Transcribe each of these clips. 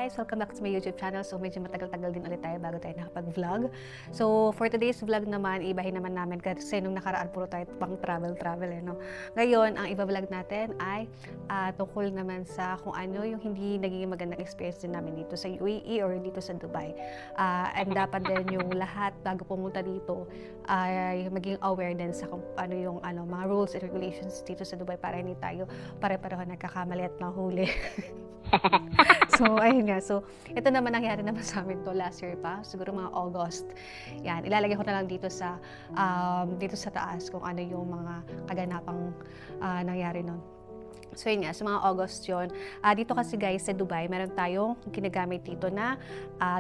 guys! Welcome back to my YouTube channel. So medyo matagal-tagal din ulit tayo bago tayo nakapag-vlog. So for today's vlog naman, ibahin naman namin kasi nung nakaraan puro tayo pang travel no? Ngayon, ang iba-vlog natin ay tungkol naman sa kung ano yung hindi naging magandang experience din namin dito sa UAE or dito sa Dubai. And dapat din yung lahat bago pumunta dito ay maging aware din sa kung ano yung mga rules and regulations dito sa Dubai para hindi tayo pare-pareho nagkakamali at mahuli. So, ayun nga. So, ito naman nangyari naman sa amin to last year pa. Siguro mga August. Yan. Ilalagay ko na lang dito sa taas kung ano yung mga kaganapang nangyari nun. So yun nga, sa mga August yun. Dito kasi guys sa Dubai, meron tayong ginagamit dito na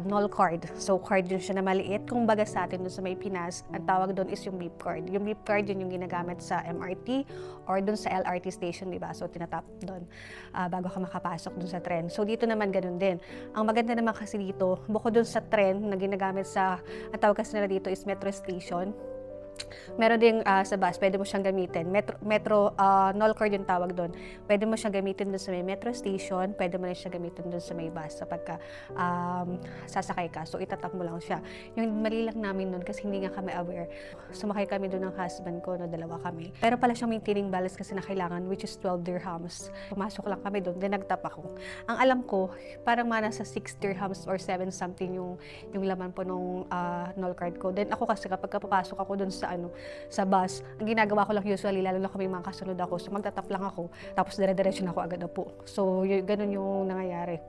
null card. So card yun siya na maliit. Kung baga sa atin dun sa may Pinas, ang tawag doon is yung beep card. Yung beep card yun yung ginagamit sa MRT or dun sa LRT station, diba? So tinatap doon bago ka makapasok dun sa tren. So dito naman ganun din. Ang maganda naman kasi dito, bukod dun sa tren na ginagamit sa, ang tawag kasi nila dito is metro station. Meron din sa bus, pwede mo siyang gamitin. Metro null card yung tawag doon. Pwede mo siyang gamitin doon sa may metro station, pwede mo rin siyang gamitin doon sa may bus kapag sasakay ka. So, itatap mo lang siya. Yung mali lang namin doon kasi hindi nga kami aware. Sumakay kami doon ng husband ko, no, dalawa kami. Pero pala siyang maintaining balance kasi na kailangan, which is 12 dirhams. Pumasok lang kami doon, then nagtap ako. Ang alam ko, parang nasa 6 dirhams or 7 something yung laman po nung null card ko. Then ako kasi kapag papasok ako doon sa bus, ang ginagawa ko lang usually, lalo na kami mga kasunod ako, so magtatap lang ako, tapos dire-diretso na ako agad na po. So, ganun yung nangyayari.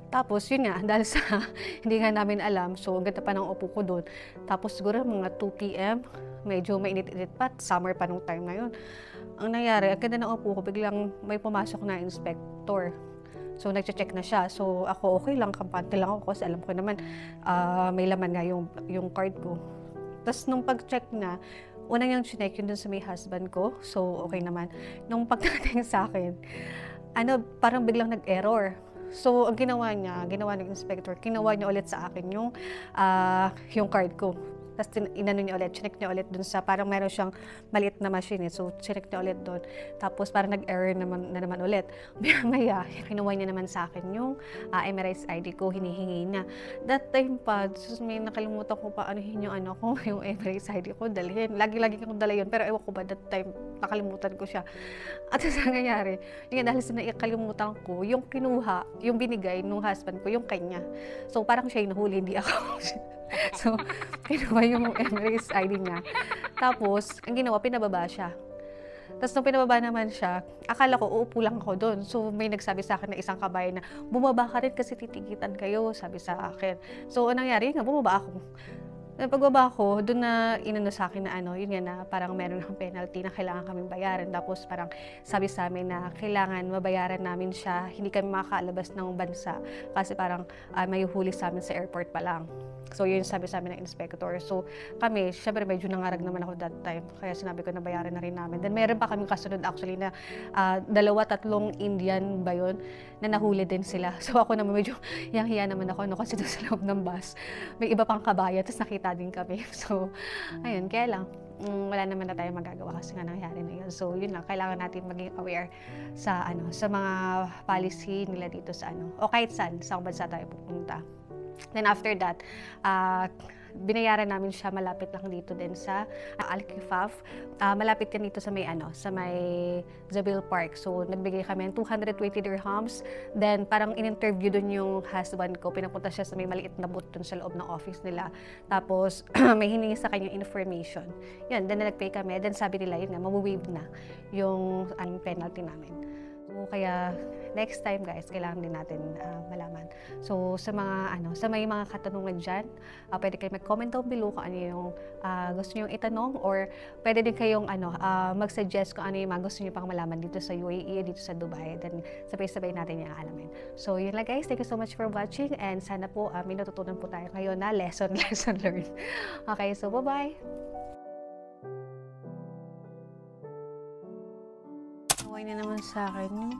Tapos, yun nga, dahil sa hindi nga namin alam, so ang ganda pa ng upo ko doon. Tapos siguro mga 2 p.m, medyo mainit-init pa, summer pa nung time na yun. Ang nangyari, ang ganda ng upo ko, biglang may pumasok na inspector. So, nag-check na siya. So, ako okay lang, kampante lang ako kasi alam ko naman may laman nga yung card ko. Tapos nung pag-check na, una niyang chinek yun dun sa may husband ko. So, okay naman. Nung pagdating sa akin, parang biglang nag-error. So, ang ginawa ng inspector, kinuha niya ulit sa akin yung card ko. Tapos inano niya ulit, chinek niya ulit dun sa, parang meron siyang maliit na machine. So, chinek niya ulit dun. Tapos parang nag-error naman ulit. Maya, kinuha niya naman sa akin yung Emirates ID ko, hinihingi niya. That time pa, may nakalimutan ko pa anuhin yung yung Emirates ID ko, dalhin. Lagi-lagi kong dala yun, pero ewan ko ba, that time, nakalimutan ko siya. At sa nangyayari, yun dahil sa nakalimutan ko, yung kinuha, yung binigay nung husband ko, yung kanya. So, parang siya yung nahuli, hindi ako. So, kinuha yung Emirates ID niya. Tapos, ang ginawa, pinababa siya. Tapos, nung pinababa naman siya, akala ko, uupo lang ako doon. So, may nagsabi sa akin na isang kabayan na, bumaba ka rin kasi titigitan kayo, sabi sa akin. So, anong nangyari? Nga, bumaba ako. Pagbaba ko, doon na inano sa akin na yun nga na parang meron ng penalty na kailangan kaming bayaran. Tapos parang sabi sa amin na kailangan mabayaran namin siya, hindi kami makakaalabas ng bansa kasi parang may huli sa amin sa airport pa lang. So yun sabi sa amin ng inspector. So kami, syempre medyo nangarag naman ako that time. Kaya sinabi ko na bayaran na rin namin. Then meron pa kaming kasunod actually na 2-3 Indian ba yun, na nahuli din sila. So ako naman medyo yang-hiya naman ako kasi doon sa loob ng bus may iba pang kabayan. Tapos nakita din kami. So, ayun, kaya lang, wala naman na tayo magagawa kasi nga nangyari na yun. So, yun lang, kailangan natin maging aware sa mga policy nila dito sa o kahit saan, sa bansa tayo pupunta. Then after that, binayaran namin siya malapit lang dito din sa Al-Kifaf. Malapit yan dito sa may Zabil Park. So, nagbigay kami ng 220 dirhams. Then, parang in-interview dun yung husband ko. Pinapunta siya sa may maliit na booth dun sa loob ng office nila. Tapos, may hiningi sa kanya information. Yun, then nag-pay kami. Then, sabi nila, yun nga, mawawave na yung penalty namin. So, kaya next time guys, kailangan din natin malaman. So, sa may mga katanungan dyan, pwede kayo mag-comment down below kung ano yung gusto nyo itanong or pwede din kayong mag-suggest kung ano yung mga gusto nyo pang malaman dito sa UAE, dito sa Dubai. Then, sabay-sabay natin yung alamin. So, yun lang guys. Thank you so much for watching and sana po may natutunan po tayo ngayon na lesson learned. Okay, so bye-bye! Okay na naman sa akin yun.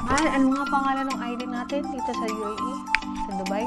Ano nga pangalan ng ID natin dito sa UAE? Sa Dubai?